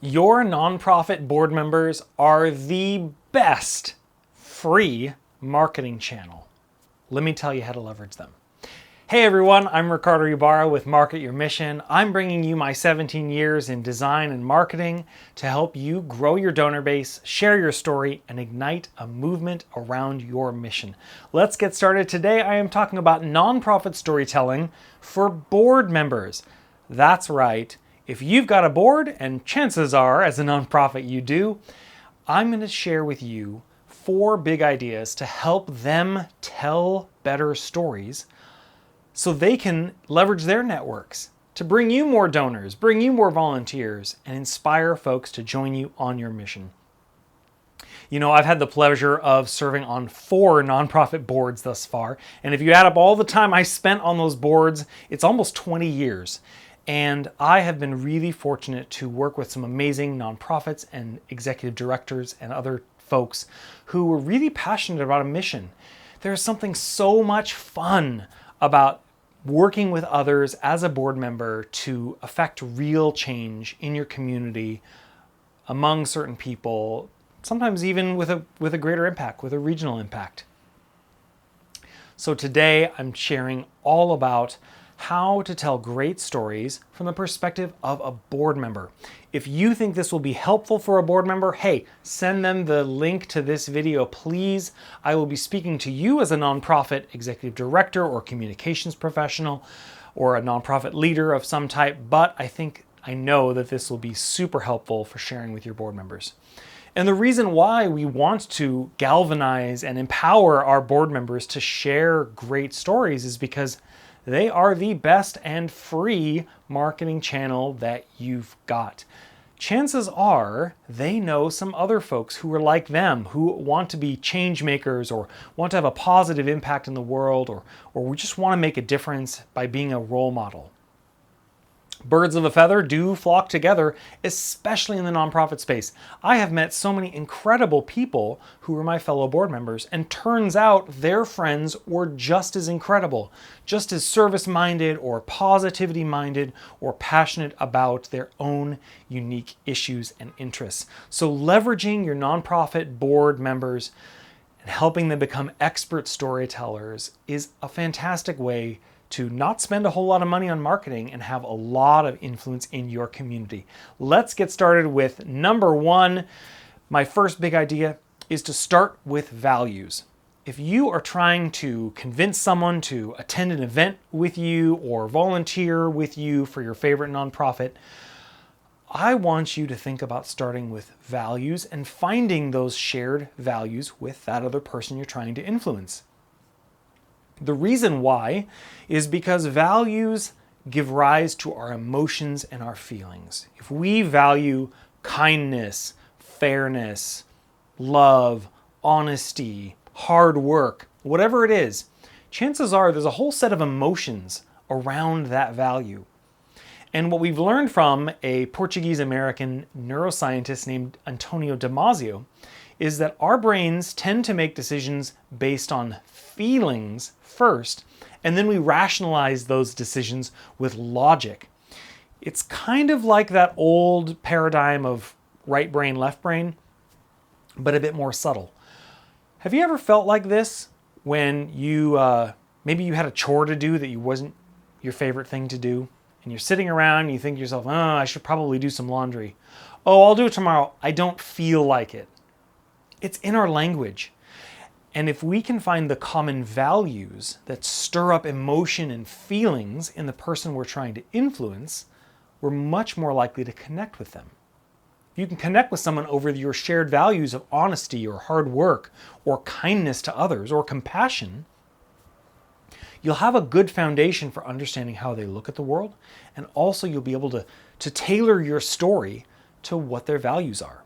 Your nonprofit board members are the best free marketing channel. Let me tell you how to leverage them. Hey everyone, I'm Ricardo Ibarra with Market Your Mission. I'm bringing you my 17 years in design and marketing to help you grow your donor base, share your story, and ignite a movement around your mission. Let's get started. Today I am talking about nonprofit storytelling for board members. That's right. If you've got a board, and chances are as a nonprofit you do, I'm going to share with you 4 big ideas to help them tell better stories so they can leverage their networks to bring you more donors, bring you more volunteers, and inspire folks to join you on your mission. You know, I've had the pleasure of serving on 4 nonprofit boards thus far, and if you add up all the time I spent on those boards, it's almost 20 years. And I have been really fortunate to work with some amazing nonprofits and executive directors and other folks who were really passionate about a mission. There's something so much fun about working with others as a board member to affect real change in your community, among certain people, sometimes even with a greater impact, with a regional impact. So today I'm sharing all about how to tell great stories from the perspective of a board member. If you think this will be helpful for a board member, hey, send them the link to this video, please. I will be speaking to you as a nonprofit executive director or communications professional or a nonprofit leader of some type, but I know that this will be super helpful for sharing with your board members. And the reason why we want to galvanize and empower our board members to share great stories is because they are the best and free marketing channel that you've got. Chances are they know some other folks who are like them, who want to be change makers or want to have a positive impact in the world, or we just want to make a difference by being a role model. Birds of a feather do flock together, especially in the nonprofit space. I have met so many incredible people who are my fellow board members, and turns out their friends were just as incredible, just as service-minded or positivity-minded or passionate about their own unique issues and interests. So leveraging your nonprofit board members and helping them become expert storytellers is a fantastic way to not spend a whole lot of money on marketing and have a lot of influence in your community. Let's get started with number 1. My first big idea is to start with values. If you are trying to convince someone to attend an event with you or volunteer with you for your favorite nonprofit, I want you to think about starting with values and finding those shared values with that other person you're trying to influence. The reason why is because values give rise to our emotions and our feelings. If we value kindness, fairness, love, honesty, hard work, whatever it is, chances are there's a whole set of emotions around that value. And what we've learned from a Portuguese-American neuroscientist named Antonio Damasio is that our brains tend to make decisions based on feelings first, and then we rationalize those decisions with logic. It's kind of like that old paradigm of right brain, left brain, but a bit more subtle. Have you ever felt like this when you, maybe you had a chore to do that wasn't your favorite thing to do, and you're sitting around and you think to yourself, oh, I should probably do some laundry. Oh, I'll do it tomorrow. I don't feel like it. It's in our language. And if we can find the common values that stir up emotion and feelings in the person we're trying to influence, we're much more likely to connect with them. If you can connect with someone over your shared values of honesty or hard work or kindness to others or compassion, you'll have a good foundation for understanding how they look at the world, and also you'll be able to tailor your story to what their values are.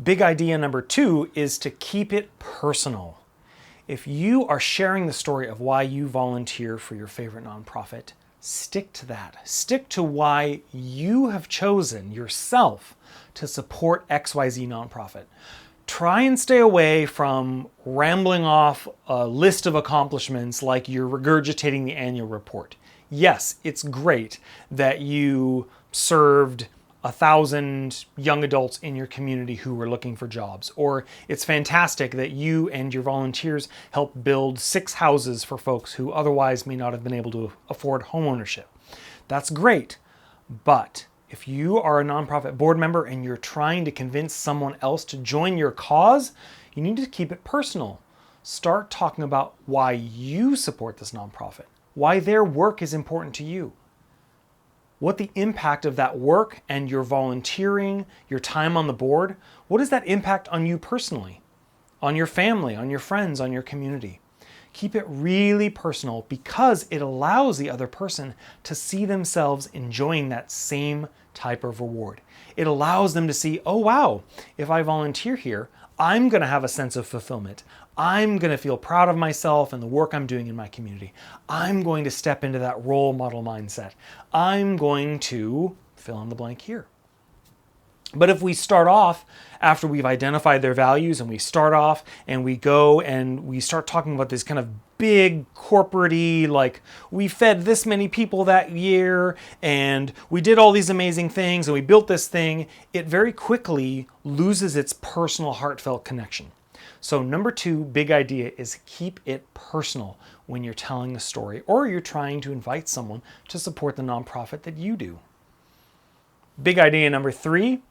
Big idea number 2 is to keep it personal. If you are sharing the story of why you volunteer for your favorite nonprofit, stick to that. Stick to why you have chosen yourself to support XYZ nonprofit. Try and stay away from rambling off a list of accomplishments like you're regurgitating the annual report. Yes, it's great that you served 1,000 young adults in your community who are looking for jobs. Or it's fantastic that you and your volunteers help build 6 houses for folks who otherwise may not have been able to afford homeownership. That's great. But if you are a nonprofit board member and you're trying to convince someone else to join your cause, you need to keep it personal. Start talking about why you support this nonprofit, why their work is important to you, what the impact of that work and your volunteering, your time on the board, what is that impact on you personally, on your family, on your friends, on your community. Keep it really personal because it allows the other person to see themselves enjoying that same type of reward. It allows them to see, oh wow, if I volunteer here, I'm going to have a sense of fulfillment. I'm going to feel proud of myself and the work I'm doing in my community. I'm going to step into that role model mindset. I'm going to fill in the blank here. But if we start off after we've identified their values and we start off and we go and we start talking about this kind of big corporate-y, like we fed this many people that year and we did all these amazing things and we built this thing, it very quickly loses its personal heartfelt connection. So number 2 big idea is keep it personal when you're telling a story or you're trying to invite someone to support the nonprofit that you do. Big idea number 3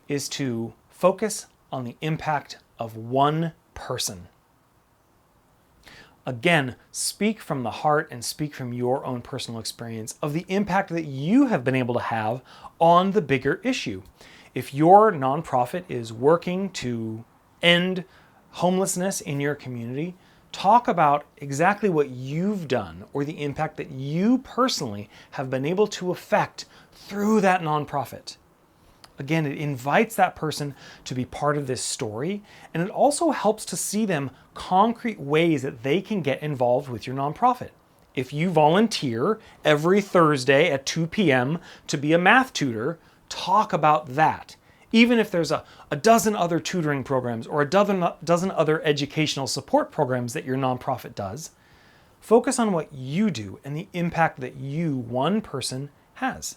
is to focus on the impact of one person. Again, speak from the heart and speak from your own personal experience of the impact that you have been able to have on the bigger issue. If your nonprofit is working to end homelessness in your community, talk about exactly what you've done or the impact that you personally have been able to affect through that nonprofit. Again, it invites that person to be part of this story, and it also helps to see them concrete ways that they can get involved with your nonprofit. If you volunteer every Thursday at 2 p.m. to be a math tutor, talk about that. Even if there's a dozen other tutoring programs or a dozen other educational support programs that your nonprofit does, focus on what you do and the impact that you, one person, has.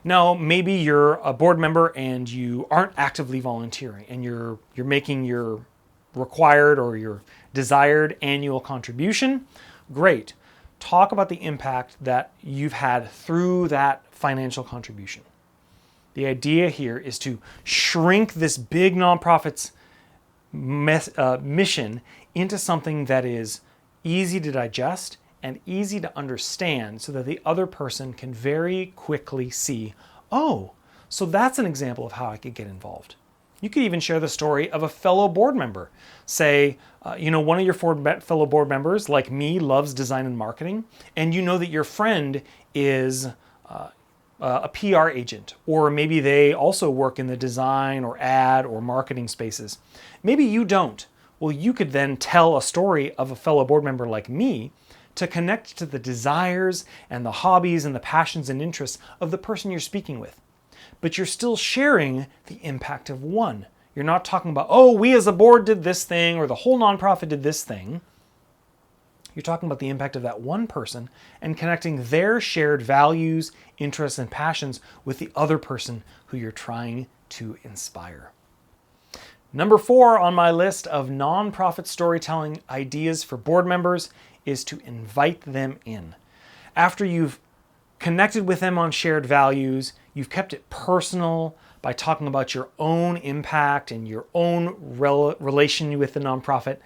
Now, maybe you're a board member and you aren't actively volunteering and you're making your required or your desired annual contribution. Great. Talk about the impact that you've had through that financial contribution. The idea here is to shrink this big nonprofit's mission into something that is easy to digest and easy to understand so that the other person can very quickly see, oh, so that's an example of how I could get involved. You could even share the story of a fellow board member. Say, one of your fellow board members, like me, loves design and marketing, and you know that your friend is a PR agent, or maybe they also work in the design or ad or marketing spaces. Maybe you don't. Well, you could then tell a story of a fellow board member like me to connect to the desires and the hobbies and the passions and interests of the person you're speaking with. But you're still sharing the impact of one. You're not talking about, oh, we as a board did this thing or the whole nonprofit did this thing. You're talking about the impact of that one person and connecting their shared values, interests, and passions with the other person who you're trying to inspire. Number 4 on my list of nonprofit storytelling ideas for board members is to invite them in. After you've connected with them on shared values, you've kept it personal by talking about your own impact and your own relation with the nonprofit.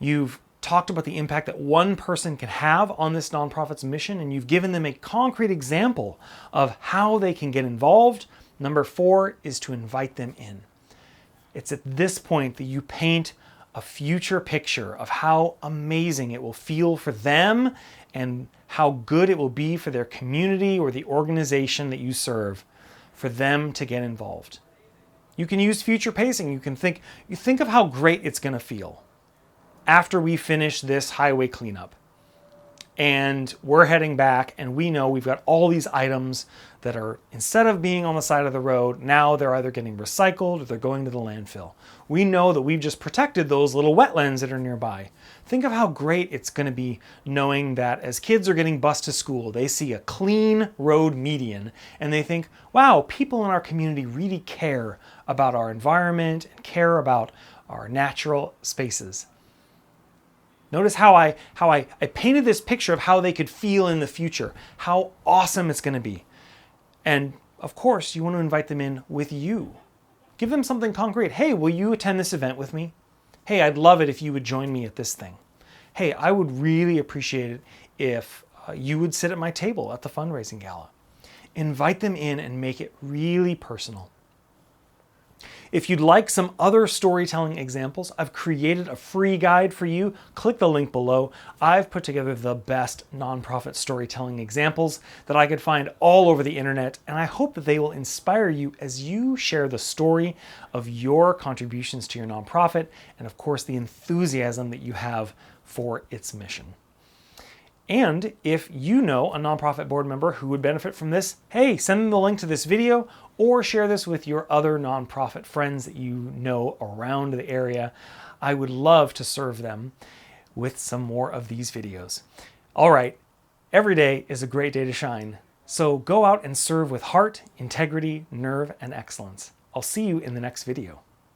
You've talked about the impact that one person can have on this nonprofit's mission, and you've given them a concrete example of how they can get involved. Number 4 is to invite them in. It's at this point that you paint a future picture of how amazing it will feel for them and how good it will be for their community or the organization that you serve for them to get involved. You can use future pacing. You think of how great it's going to feel after we finish this highway cleanup. and we're heading back, and we know we've got all these items that are, instead of being on the side of the road, now they're either getting recycled or they're going to the landfill. We know that we've just protected those little wetlands that are nearby. Think of how great it's going to be knowing that as kids are getting bused to school, they see a clean road median and they think, wow, people in our community really care about our environment and care about our natural spaces. Notice how I painted this picture of how they could feel in the future, how awesome it's going to be. And of course, you want to invite them in with you. Give them something concrete. Hey, will you attend this event with me? Hey, I'd love it if you would join me at this thing. Hey, I would really appreciate it if you would sit at my table at the fundraising gala. Invite them in and make it really personal. If you'd like some other storytelling examples, I've created a free guide for you. Click the link below. I've put together the best nonprofit storytelling examples that I could find all over the internet, and I hope that they will inspire you as you share the story of your contributions to your nonprofit and, of course, the enthusiasm that you have for its mission. And if you know a nonprofit board member who would benefit from this, hey, send them the link to this video or share this with your other nonprofit friends that you know around the area. I would love to serve them with some more of these videos. All right, every day is a great day to shine. So go out and serve with heart, integrity, nerve, and excellence. I'll see you in the next video.